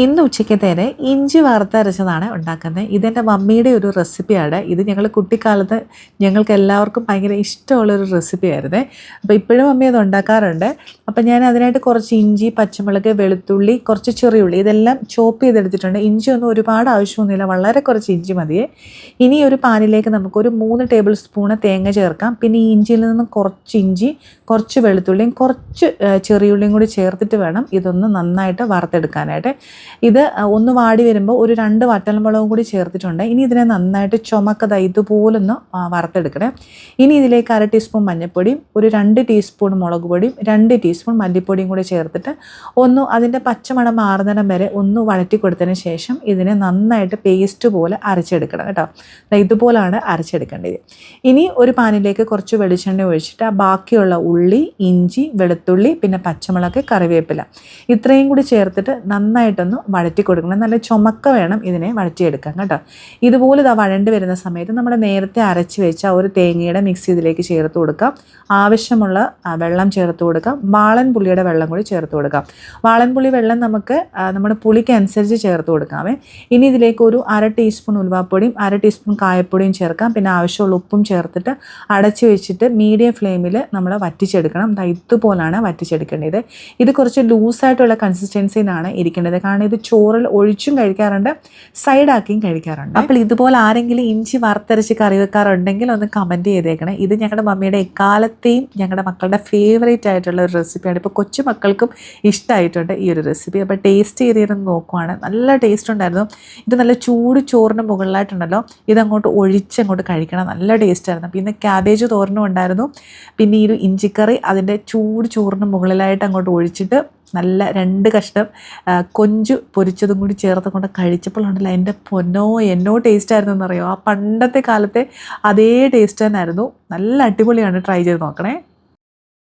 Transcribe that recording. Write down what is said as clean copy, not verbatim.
ഇന്ന് ഉച്ചയ്ക്കത്തേന് ഇഞ്ചി വറുത്തരച്ചതാണ് ഉണ്ടാക്കുന്നത്. ഇതെൻ്റെ മമ്മിയുടെ ഒരു റെസിപ്പിയാണ്. ഇത് ഞങ്ങൾ കുട്ടിക്കാലത്ത് ഞങ്ങൾക്ക് എല്ലാവർക്കും ഭയങ്കര ഇഷ്ടമുള്ളൊരു റെസിപ്പിയായിരുന്നേ. അപ്പോൾ ഇപ്പോഴും മമ്മി അത് ഉണ്ടാക്കാറുണ്ട്. അപ്പോൾ ഞാൻ അതിനായിട്ട് കുറച്ച് ഇഞ്ചി, പച്ചമുളക്, വെളുത്തുള്ളി, കുറച്ച് ചെറിയുള്ളി ഇതെല്ലാം ചോപ്പ് ചെയ്തെടുത്തിട്ടുണ്ട്. ഇഞ്ചിയൊന്നും ഒരുപാട് ആവശ്യമൊന്നുമില്ല, വളരെ കുറച്ച് ഇഞ്ചി മതിയേ. ഇനി ഒരു പാനിലേക്ക് നമുക്കൊരു 3 ടേബിൾ സ്പൂണ് തേങ്ങ ചേർക്കാം. പിന്നെ ഈ ഇഞ്ചിയിൽ നിന്ന് കുറച്ച് ഇഞ്ചി, കുറച്ച് വെളുത്തുള്ളിയും കുറച്ച് ചെറിയുള്ളിയും കൂടി ചേർത്തിട്ട് വേണം ഇതൊന്ന് നന്നായിട്ട് വറുത്തെടുക്കാനായിട്ട്. ഇത് ഒന്ന് വാടി വരുമ്പോൾ ഒരു 2 വറ്റൽമുളകും കൂടി ചേർത്തിട്ടുണ്ട്. ഇനി ഇതിനെ നന്നായിട്ട് ഇതുപോലൊന്ന് വറുത്തെടുക്കണേ. ഇനി ഇതിലേക്ക് 1/2 ടീസ്പൂൺ മഞ്ഞൾപ്പൊടിയും ഒരു 2 ടീസ്പൂൺ മുളക് പൊടിയും 2 ടീസ്പൂൺ മല്ലിപ്പൊടിയും കൂടി ചേർത്തിട്ട് അതിൻ്റെ പച്ചമണം മാറുന്നിടം വരെ ഒന്ന് വഴറ്റി കൊടുത്തതിന് ശേഷം ഇതിനെ നന്നായിട്ട് പേസ്റ്റ് പോലെ അരച്ചെടുക്കണം കേട്ടോ. ഇതുപോലാണ് അരച്ചെടുക്കേണ്ടത്. ഇനി ഒരു പാനിലേക്ക് കുറച്ച് വെളിച്ചെണ്ണ ഒഴിച്ചിട്ട് ആ ബാക്കിയുള്ള ഉള്ളി, ഇഞ്ചി, വെളുത്തുള്ളി, പിന്നെ പച്ചമുളക്, കറിവേപ്പില ഇത്രയും കൂടി ചേർത്തിട്ട് നന്നായിട്ടൊന്ന് വഴറ്റി കൊടുക്കണം. നല്ല ചുമക്ക വേണം ഇതിനെ വഴറ്റിയെടുക്കാൻ കേട്ടോ. ഇതുപോലെ വഴണ്ടി വരുന്ന സമയത്ത് നമ്മൾ നേരത്തെ അരച്ച് വെച്ച ഒരു തേങ്ങയുടെ മിക്സ് ഇതിലേക്ക് ചേർത്ത് കൊടുക്കാം. ആവശ്യമുള്ള വെള്ളം ചേർത്ത് കൊടുക്കാം. വാളൻപുളിയുടെ വെള്ളം കൂടി ചേർത്ത് കൊടുക്കാം. വാളൻപുളി വെള്ളം നമുക്ക് നമ്മുടെ പുളിക്ക് അനുസരിച്ച് ചേർത്ത് കൊടുക്കാമേ. ഇനി ഇതിലേക്ക് ഒരു 1/2 ടീസ്പൂൺ ഉലുവാപ്പൊടിയും 1/2 ടീസ്പൂൺ കായപ്പൊടിയും ചേർക്കാം. പിന്നെ ആവശ്യമുള്ള ഉപ്പും ചേർത്തിട്ട് അടച്ച് വെച്ചിട്ട് മീഡിയം ഫ്ലെയിമിൽ നമ്മൾ വറ്റിച്ചെടുക്കണം. ഇതുപോലാണ് വറ്റിച്ചെടുക്കേണ്ടത്. ഇത് കുറച്ച് ലൂസായിട്ടുള്ള കൺസിസ്റ്റൻസിയിലാണ് ഇരിക്കേണ്ടത്. കാരണം ഇത് ചോറിൽ ഒഴിച്ചും കഴിക്കാറുണ്ട്, സൈഡാക്കിയും കഴിക്കാറുണ്ട്. അപ്പോൾ ഇതുപോലെ ആരെങ്കിലും ഇഞ്ചി വറുത്തരച്ച് കറി വെക്കാറുണ്ടെങ്കിൽ ഒന്ന് കമൻറ്റ് ചെയ്തേക്കണം. ഇത് ഞങ്ങളുടെ മമ്മിയുടെ എക്കാലത്തെയും ഞങ്ങളുടെ മക്കളുടെ ഫേവറേറ്റ് ആയിട്ടുള്ള ഒരു റെസിപ്പിയാണ്. ഇപ്പോൾ കൊച്ചു മക്കൾക്കും ഇഷ്ടമായിട്ടുണ്ട് ഈ ഒരു റെസിപ്പി. അപ്പോൾ ടേസ്റ്റ് ചെയ്തിരുന്ന് നോക്കുവാണ്, നല്ല ടേസ്റ്റ് ഉണ്ടായിരുന്നു. ഇത് നല്ല ചൂട് ചോറിന് മുകളിലായിട്ടുണ്ടല്ലോ, ഇതങ്ങോട്ട് ഒഴിച്ചങ്ങോട്ട് കഴിക്കണം, നല്ല ടേസ്റ്റായിരുന്നു. പിന്നെ ക്യാബേജ് തോരനും ഉണ്ടായിരുന്നു. പിന്നെ ഈ ഒരു ഇഞ്ചിക്കറി അതിൻ്റെ ചൂട് ചോറിന് മുകളിലായിട്ട് അങ്ങോട്ട് ഒഴിച്ചിട്ട് നല്ല 2 കഷ്ണം കൊഞ്ച് പൊരിച്ചതും കൂടി ചേർത്ത് കൊണ്ട് കഴിച്ചപ്പോഴുണ്ടല്ലോ എൻ്റെ പൊന്നോ എന്നോ ടേസ്റ്റായിരുന്നു എന്നറിയോ. ആ പണ്ടത്തെ കാലത്തെ അതേ ടേസ്റ്റ് തന്നെയായിരുന്നു. നല്ല അടിപൊളിയാണ്, ട്രൈ ചെയ്ത് നോക്കണേ.